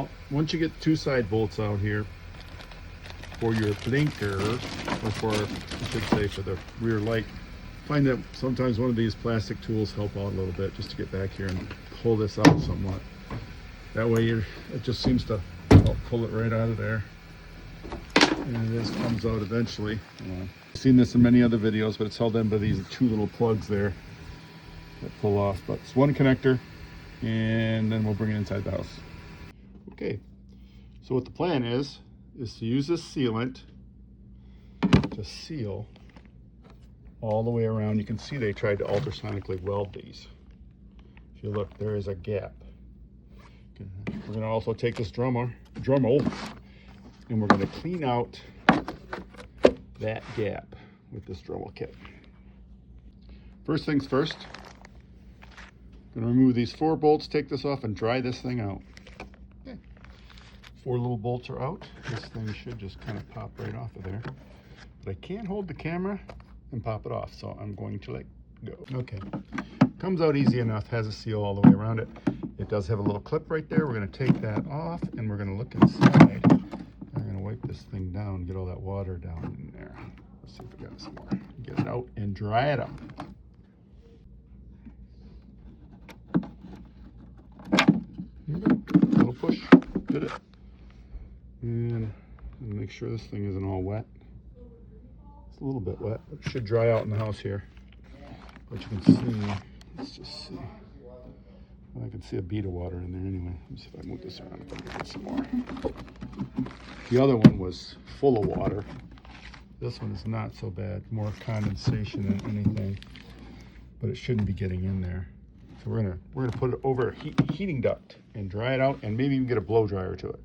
Well, once you get two side bolts out here for your blinker, or for, I should say, for the rear light, find that sometimes one of these plastic tools help out a little bit just to get back here and pull this out somewhat. That way it just seems to help pull it right out of there. And this comes out eventually. I've seen this in many other videos, but it's held in by these two little plugs there that pull off. But it's one connector, and then we'll bring it inside the house. Okay, so what the plan is to use this sealant to seal all the way around. You can see they tried to ultrasonically weld these. If you look, there is a gap. Okay. We're going to also take this Dremel, and we're going to clean out that gap with this Dremel kit. First things first, I'm going to remove these 4 bolts, take this off, and dry this thing out. Okay. 4 little bolts are out. This thing should just kind of pop right off of there. But I can't hold the camera and pop it off, so I'm going to let go. Okay, comes out easy enough, has a seal all the way around it. It does have a little clip right there. We're going to take that off, and we're going to look inside. I'm going to wipe this thing down, get all that water down in there. Let's see if we got some more. Get it out and dry it out. Little push, did it. And make sure this thing isn't all wet. It's a little bit wet. It should dry out in the house here. But you can see, let's just see. Well, I can see a bead of water in there anyway. Let's see if I move this around, if I can get some more. The other one was full of water. This one is not so bad. More condensation than anything. But it shouldn't be getting in there. So we're gonna put it over a heating duct and dry it out, and maybe even get a blow dryer to it.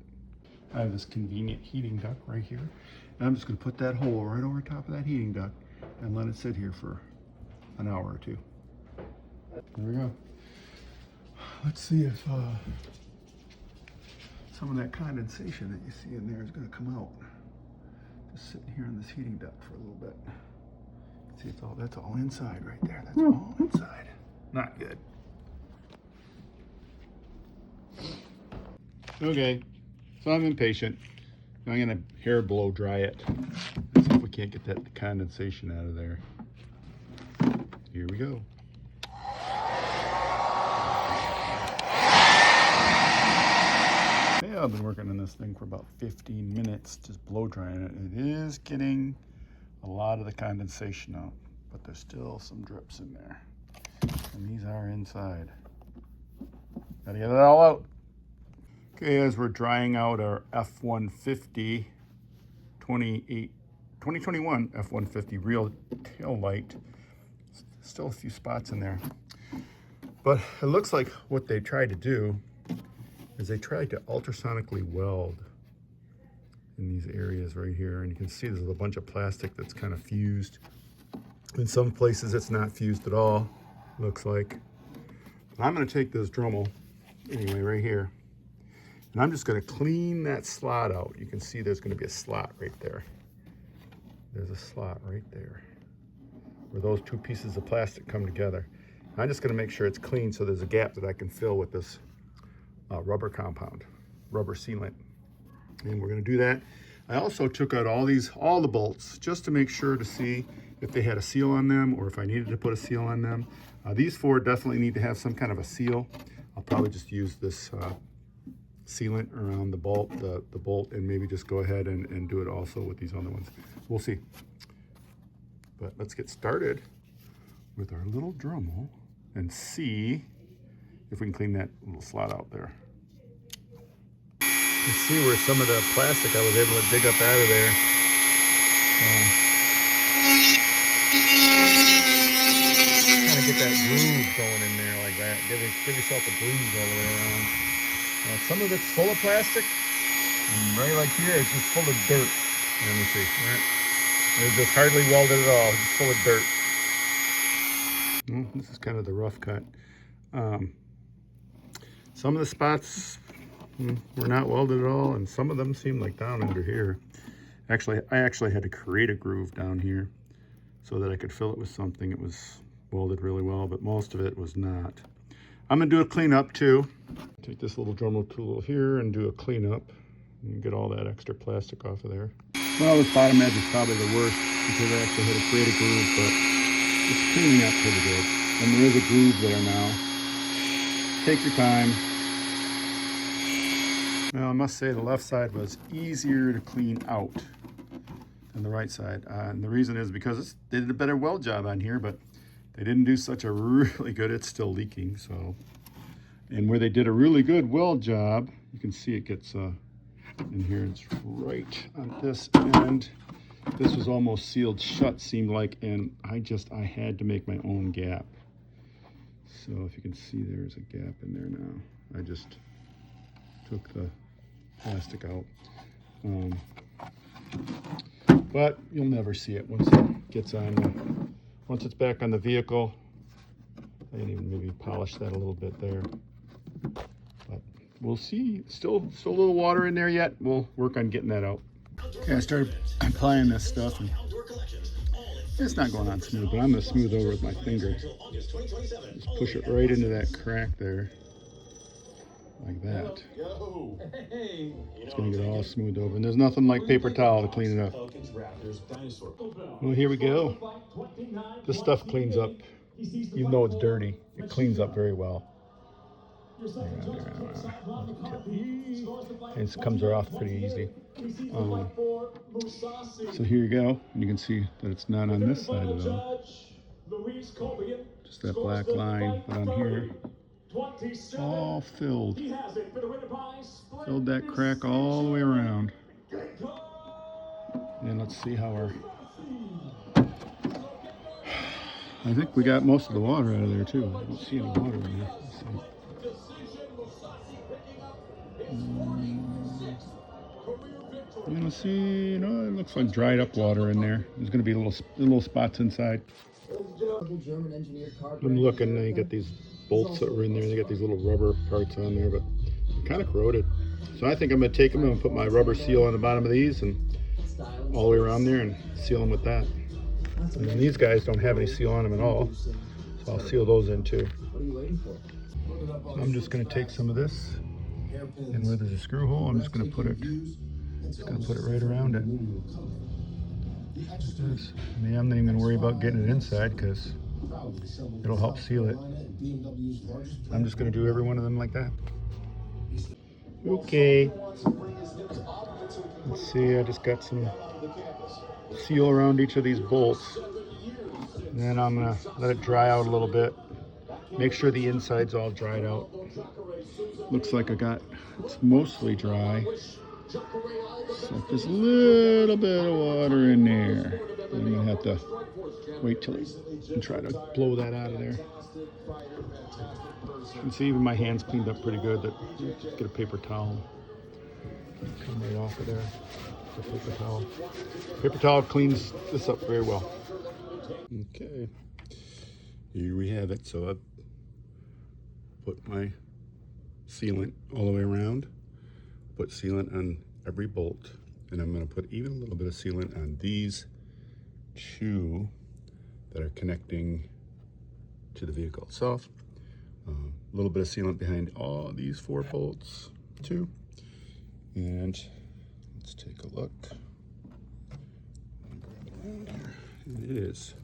I have this convenient heating duct right here, and I'm just gonna put that hole right over top of that heating duct and let it sit here for an hour or two. There we go. Let's see if some of that condensation that you see in there is gonna come out. Just sitting here in this heating duct for a little bit. See, that's all inside right there. That's all inside. Not good. Okay, so I'm impatient. I'm gonna hair blow dry it. Let's see if we can't get that condensation out of there. Here we go. Yeah, I've been working on this thing for about 15 minutes, just blow drying it. It is getting a lot of the condensation out, but there's still some drips in there. And these are inside. Gotta get it all out. Okay, as we're drying out our F150 2021 F150 real tail light, still a few spots in there. But it looks like what they tried to do is they tried to ultrasonically weld in these areas right here. And you can see there's a bunch of plastic that's kind of fused. In some places it's not fused at all, looks like. And I'm gonna take this Dremel, anyway, right here, and I'm just gonna clean that slot out. You can see there's gonna be a slot right there. There's a slot right there where those two pieces of plastic come together. And I'm just gonna make sure it's clean so there's a gap that I can fill with this rubber compound, rubber sealant. And we're gonna do that. I also took out all the bolts just to make sure to see if they had a seal on them or if I needed to put a seal on them. These 4 definitely need to have some kind of a seal. I'll probably just use this sealant around the bolt, and maybe just go ahead and do it also with these other ones. We'll see. But let's get started with our little Dremel and see if we can clean that little slot out there. You can see where some of the plastic I was able to dig up out of there. Kind of get that groove going in there like that. Give yourself a groove all the way around. Some of it's full of plastic, and right like here, it's just full of dirt. Let me see. It's just hardly welded at all. It's just full of dirt. Well, this is kind of the rough cut. Some of the spots were not welded at all, and some of them seem like down under here. Actually, I had to create a groove down here so that I could fill it with something. It was welded really well, but most of it was not. I'm gonna do a cleanup too. Take this little Dremel tool here and do a cleanup and get all that extra plastic off of there. Well, this bottom edge is probably the worst because I actually had to create a groove, but it's cleaning up pretty good. And there is a groove there now. Take your time. Now I must say the left side was easier to clean out than the right side. And the reason is because they did a better weld job on here, but they didn't do such a really good, it's still leaking, so. And where they did a really good weld job, you can see it gets in here, it's right on this end. This was almost sealed shut, seemed like, and I had to make my own gap. So if you can see, there's a gap in there now. I just took the plastic out. But you'll never see it once it gets on. Once it's back on the vehicle, I can even maybe polish that a little bit there. But we'll see. Still a little water in there yet. We'll work on getting that out. Okay, I started applying this stuff, and it's not going on smooth, but I'm going to smooth over with my finger. Just push it right into that crack there, like that. It's going to get all smoothed over, and there's nothing like paper towel to clean it up. Well, here we go. This stuff cleans up, even though it's dirty. It cleans up very well. It comes off pretty easy. So here you go. You can see that it's not on this side at all. Just that black line, but on here, all filled. Filled that crack all the way around. And let's see how our... I think we got most of the water out of there too. I don't see any water in there. Let's see. You see, it looks like dried up water in there. There's going to be little spots inside. I'm looking, you get these bolts that were in there. They got these little rubber parts on there, but they're kind of corroded. So I think I'm going to take them and put my rubber seal on the bottom of these and all the way around there and seal them with that. And then these guys don't have any seal on them at all, so I'll seal those in too. So I'm just going to take some of this, and where there's a screw hole, I'm just going to put it right around it. I'm not even going to worry about getting it inside because it'll help seal it. I'm just going to do every one of them like that. Okay. Let's see, I just got some seal around each of these bolts. And then I'm going to let it dry out a little bit. Make sure the inside's all dried out. Looks like it's mostly dry. So there's a little bit of water in there. I'm going to have to wait till and try to blow that out of there. You can see even my hands cleaned up pretty good. Just get a paper towel. Come right off of there. The paper towel. Paper towel cleans this up very well. Okay. Here we have it. So I've put my sealant all the way around. Put sealant on every bolt, and I'm going to put even a little bit of sealant on these two that are connecting to the vehicle itself. A little bit of sealant behind all these 4 bolts too. And let's take a look. Grab it around here. And it is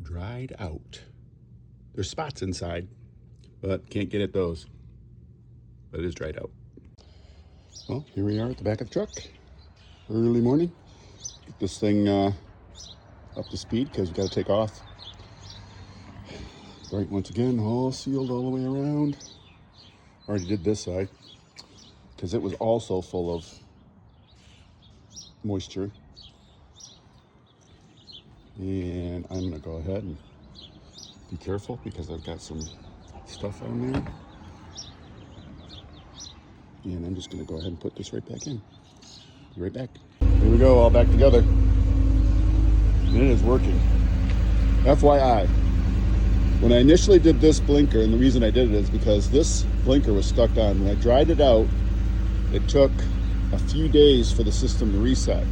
dried out. There's spots inside, but can't get at those. But it is dried out. Well, here we are at the back of the truck. Early morning. Get this thing up to speed because we got to take off. Right, once again, all sealed all the way around. Already did this side because it was also full of moisture. And I'm going to go ahead and be careful because I've got some stuff on there. And I'm just going to go ahead and put this right back in. Be right back. Here we go, all back together. And it is working. FYI, when I initially did this blinker, and the reason I did it is because this blinker was stuck on. When I dried it out, it took a few days for the system to reset.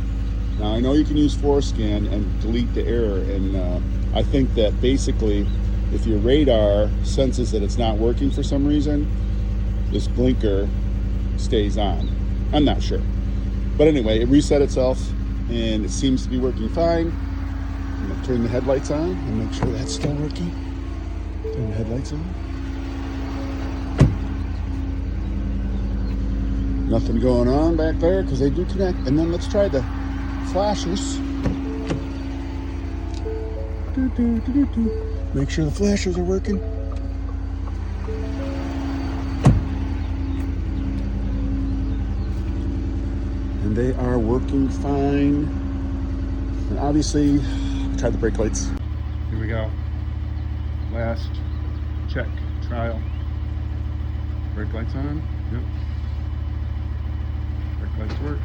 Now, I know you can use Forescan and delete the error, and I think that basically if your radar senses that it's not working for some reason, this blinker stays on. I'm not sure. But anyway, it reset itself and it seems to be working fine. I'm gonna turn the headlights on and make sure that's still working. Turn the headlights on. Nothing going on back there because they do connect. And then let's try the flashers. Make sure the flashers are working. And they are working fine. And obviously, try the brake lights. Here we go. Last check, trial. Brake lights on. Yep. Brake lights work.